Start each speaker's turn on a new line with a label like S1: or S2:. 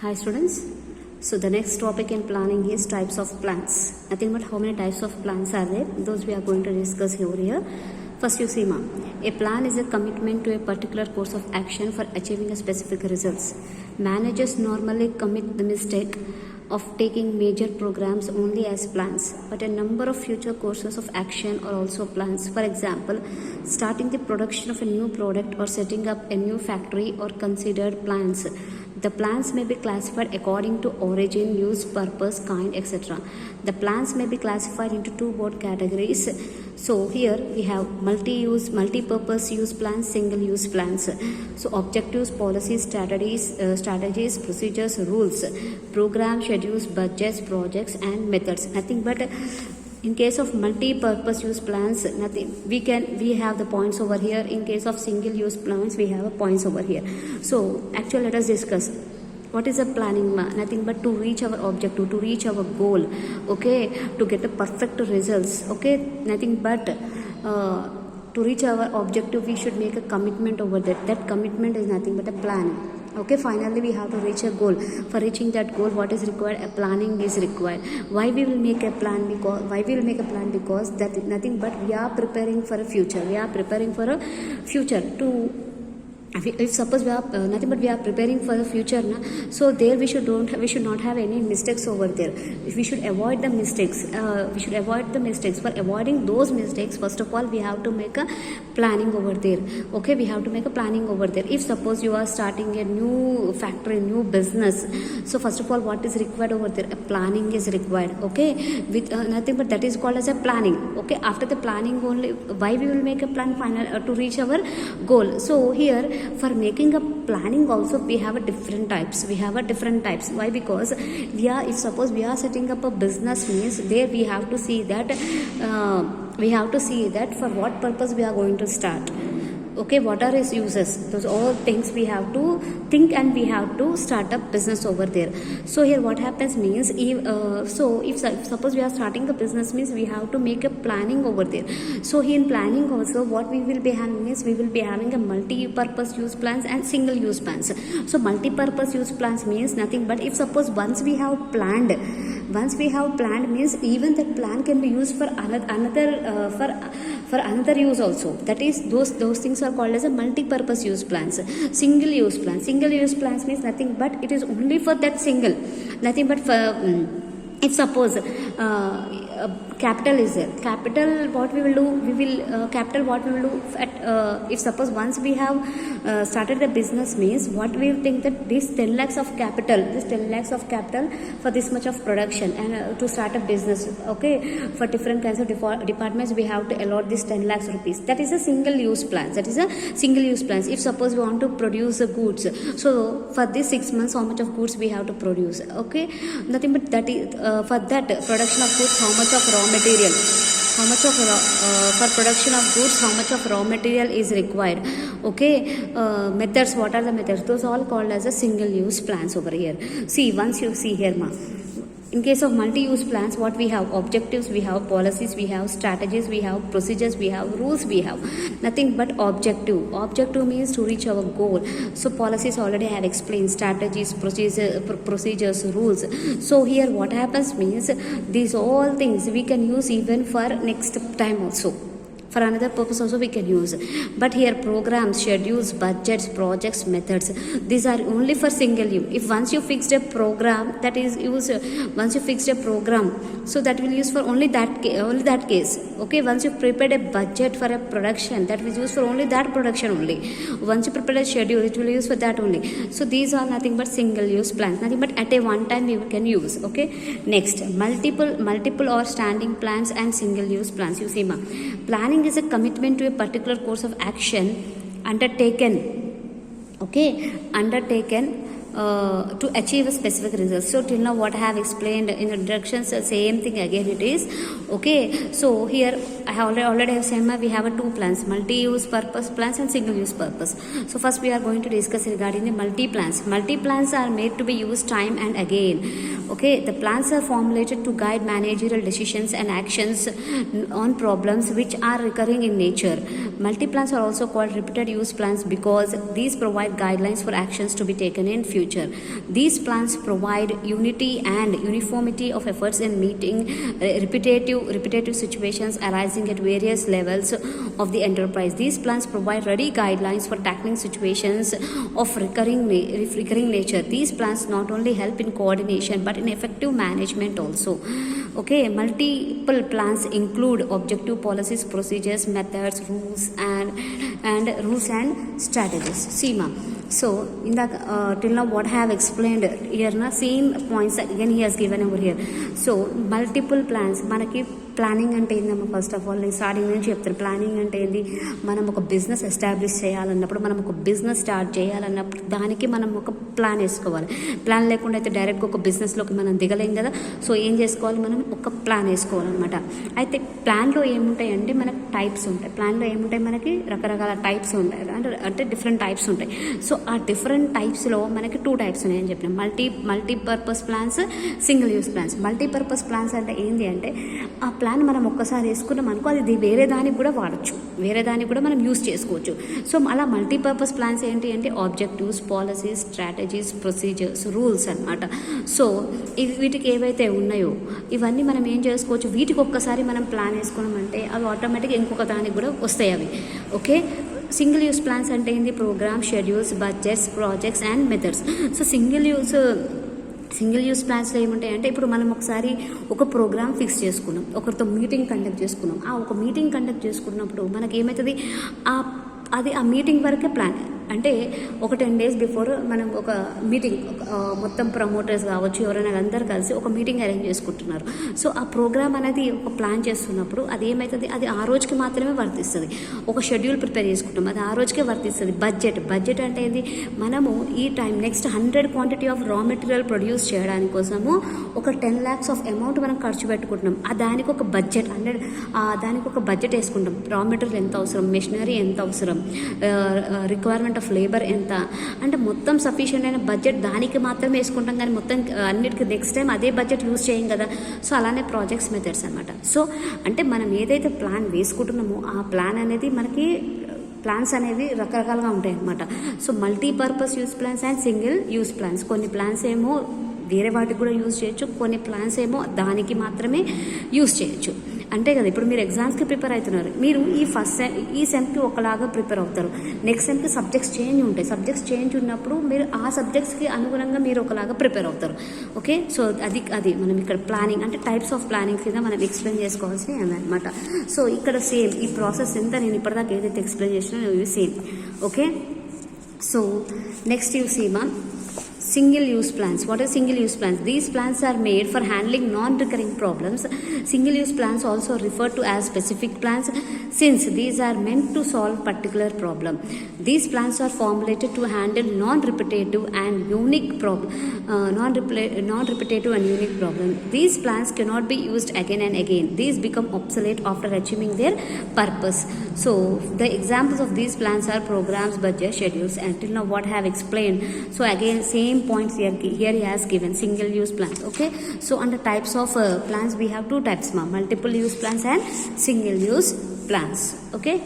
S1: Hi students. So the next topic in planning is types of plans. Nothing but how many types of plans are there. Those we are going to discuss over here. First you see a plan is a commitment to a particular course of action for achieving a specific results. Managers normally commit the mistake of taking major programs only as plans, but a number of future courses of action are also plans. For example, starting the production of a new product or setting up a new factory are considered plans. The plans may be classified according to origin, use, purpose, kind, etc. The plans may be classified into two broad categories. So here we have multi-use, multi-purpose use plans, single-use plans. So objectives, policies, strategies, procedures, rules, program, schedules, budgets, projects, and methods. Nothing but in case of multi-purpose use plans, we have the points over here. In case of single use plans, we have points over here. So actually let us discuss what is a planning. Nothing but to reach our objective, to reach our goal, okay, to get the perfect results, okay. Nothing but to reach our objective we should make a commitment over that commitment is nothing but a plan. Okay, finally we have to reach a goal. For reaching that goal, what is required? A planning is required. Why we will make a plan? Because that is nothing but we are preparing for a future. We are preparing for a future to. If suppose we are nothing but we are preparing for the future, so there we should not have any mistakes over there. We should avoid the mistakes. For avoiding those mistakes, first of all we have to make a planning over there. Okay, we have to make a planning over there. If suppose you are starting a new factory, new business, so first of all what is required over there? A planning is required. Okay, with nothing but that is called as a planning. Okay, after the planning only, why we will make a plan final to reach our goal. So here, for making a planning also we have a different types. Why? Because if suppose we are setting up a business, means there we have to see that for what purpose we are going to start. Okay, what are its uses? Those all things we have to think, and we have to start up business over there. So here what happens means, if suppose we are starting a business, means we have to make a planning over there. So here in planning also what we will be having is we will be having a multi-purpose use plans and single use plans. So multi-purpose use plans means nothing but if suppose once we have planned means even that plan can be used for another use also. That is those things are called as a multi-purpose use plans. Single use plans means nothing but it is only for that single. Nothing but for if suppose capital is there. Capital what we will do at if suppose once we have started the business, means what we think that this 10 lakhs of capital for this much of production and to start a business. Okay, for different kinds of departments we have to allot this 10 lakhs rupees. That is a single use plans. If suppose we want to produce goods, so for this 6 months how much of goods we have to produce. Okay, nothing but that is for that production of goods, how much of raw material, for production of goods, how much of raw material is required. Okay, methods, what are the methods? Those all called as a single use plans over here. See, once you see here, in case of multi-use plans, what we have? Objectives, we have policies, we have strategies, we have procedures, we have rules, we have nothing but objective. Objective means to reach our goal. So policies already I have explained, strategies, procedures, rules. So here what happens means these all things we can use even for next time also. For another purpose also we can use. But here programs, schedules, budgets, projects, methods, these are only for single use. If once you fixed a program, that is used, so that will use for only that case. Okay, once you prepared a budget for a production, that will use for only that production only. Once you prepared a schedule, it will use for that only. So these are nothing but single use plans, nothing but at a one time we can use. Okay, next, multiple or standing plans and single use plans. You see, planning is a commitment to a particular course of action undertaken to achieve a specific result. So till now what I have explained in introductions, the same thing again it is. Okay, so here I have already have said we have two plants, multi-use purpose plants and single-use purpose. So first we are going to discuss regarding the multi-plants. Multi-plants are made to be used time and again. Okay, the plans are formulated to guide managerial decisions and actions on problems which are recurring in nature. Multi-plans are also called repeated use plans because these provide guidelines for actions to be taken in future. These plans provide unity and uniformity of efforts in meeting repetitive situations arising at various levels of the enterprise. These plans provide ready guidelines for tackling situations of recurring nature. These plans not only help in coordination but in effective management also. Okay, multiple plans include objective policies, procedures, methods, rules and strategies. SEMA. So in the till now what I have explained here, na same points again he has given over here. So multiple plans మనకి planning అంటే ఏందమ్మా? First of all నేను starting నుంచి చెప్తాను. Planning అంటే ఏంది? మనం ఒక బిజినెస్ ఎస్టాబ్లిష్ చేయాలన్నప్పుడు, మనం ఒక బిజినెస్ స్టార్ట్ చేయాలన్నప్పుడు దానికి మనం ఒక ప్లాన్ వేసుకోవాలి. ప్లాన్ లేకుండా అయితే డైరెక్ట్గా ఒక బిజినెస్లోకి మనం దిగలేం కదా. సో ఏం చేసుకోవాలి? మనం ఒక ప్లాన్ వేసుకోవాలన్నమాట. అయితే ప్లాన్లో ఏముంటాయంటే మనకు టైప్స్ ఉంటాయి. ప్లాన్లో ఏముంటాయి? మనకి రకరకాల టైప్స్ ఉంటాయి, అంటే డిఫరెంట్ టైప్స్ ఉంటాయి. సో ఆ డిఫరెంట్ టైప్స్లో మనకి టూ టైప్స్ ఉన్నాయని చెప్పిన multipurpose plans, single use plans. Multipurpose plans అంటే ఏంటి అంటే ఆ ప్లాన్ మనం ఒక్కసారి వేసుకున్నాం అనుకో, అది వేరే దానికి కూడా వాడచ్చు, వేరే దానికి కూడా మనం యూస్ చేసుకోవచ్చు. సో అలా మల్టీపర్పస్ ప్లాన్స్ ఏంటి అంటే objectives, policies, strategies, procedures, rules అన్నమాట. సో వీటికి ఏవైతే ఉన్నాయో ఇవన్నీ మనం ఏం చేసుకోవచ్చు, వీటికి ఒక్కసారి మనం ప్లాన్ వేసుకున్నామంటే అవి ఆటోమేటిక్గా ఇంకొక దానికి కూడా వస్తాయి అవి. ఓకే, సింగిల్ యూస్ ప్లాన్స్ అంటే ఏంటి? Program, schedules, budgets, projects and methods. So single use ప్లాన్స్లో ఏముంటాయి అంటే ఇప్పుడు మనం ఒకసారి ఒక ప్రోగ్రామ్ ఫిక్స్ చేసుకున్నాం, ఒకరితో మీటింగ్ కండక్ట్ చేసుకున్నాం. ఒక మీటింగ్ కండక్ట్ చేసుకున్నప్పుడు మనకి ఏమవుతుంది, ఆ మీటింగ్ వరకే ప్లాన్. అంటే ఒక 10 days బిఫోర్ మనం ఒక మీటింగ్, మొత్తం ప్రమోటర్స్ కావచ్చు ఎవరైనా అందరు కలిసి ఒక మీటింగ్ అరేంజ్ చేసుకుంటున్నారు. సో ఆ ప్రోగ్రామ్ అనేది ఒక ప్లాన్ చేస్తున్నప్పుడు అది ఏమవుతుంది, అది ఆ రోజుకి మాత్రమే వర్తిస్తుంది. ఒక షెడ్యూల్ ప్రిపేర్ చేసుకుంటాం, అది ఆ రోజుకే వర్తిస్తుంది. బడ్జెట్ అంటే ఏంది, మనము ఈ time next 100 quantity of raw material produce చేయడానికి కోసము ఒక 10 lakhs ఆఫ్ అమౌంట్ మనం ఖర్చు పెట్టుకుంటున్నాం. దానికి ఒక బడ్జెట్ దానికి ఒక బడ్జెట్ వేసుకుంటాం. రా మెటీరియల్ ఎంత అవసరం, మెషినరీ ఎంత అవసరం, రిక్వైర్మెంట్ ఆఫ్ లేబర్ ఎంత, అంటే మొత్తం సఫిషియెంట్ అయిన బడ్జెట్ దానికి మాత్రమే వేసుకుంటాం. కానీ మొత్తం అన్నిటికీ నెక్స్ట్ టైం అదే బడ్జెట్ యూజ్ చేయం కదా. సో అలానే ప్రాజెక్ట్స్, మెథడ్స్ అనమాట. సో అంటే మనం ఏదైతే ప్లాన్ వేసుకుంటున్నామో ఆ ప్లాన్ అనేది మనకి ప్లాన్స్ అనేవి రకరకాలుగా ఉంటాయి అన్నమాట. So multipurpose use plans and single use plans. కొన్ని ప్లాన్స్ ఏమో వేరే వాటికి కూడా యూజ్ చేయొచ్చు, కొన్ని ప్లాన్స్ ఏమో దానికి మాత్రమే యూజ్ చేయొచ్చు. అంతే కదా. ఇప్పుడు మీరు ఎగ్జామ్స్కి ప్రిపేర్ అవుతున్నారు, మీరు ఈ సెమ్కి ఒకలాగా ప్రిపేర్ అవుతారు, నెక్స్ట్ సెమ్కి సబ్జెక్ట్స్ చేంజ్ ఉంటాయి. సబ్జెక్ట్స్ చేంజ్ ఉన్నప్పుడు మీరు ఆ సబ్జెక్ట్స్కి అనుగుణంగా మీరు ఒకలాగా ప్రిపేర్ అవుతారు. ఓకే, సో అది మనం ఇక్కడ ప్లానింగ్ అంటే టైప్స్ ఆఫ్ ప్లానింగ్ కింద మనం ఎక్స్ప్లెయిన్ చేసుకోవాల్సి అనమాట. సో ఇక్కడ సేమ్ ఈ ప్రాసెస్ ఎంత నేను ఇప్పటిదాకా ఏదైతే ఎక్స్ప్లెయిన్ చేసినా ఇవి same. Okay, so next you see మా single use plans. What are single use plans? These plans are made for handling non-recurring problems. Single use plans also referred to as specific plans since these are meant to solve particular problem. These plans are formulated to handle non-repetitive and unique problem. These plans cannot be used again and again. These become obsolete after achieving their purpose. So the examples of these plans are programs, budget, schedules. Until now what I have explained. So again same points here he has given single use plans. Okay, so under types of plans we have two types, multiple use plans and single use plans. Okay.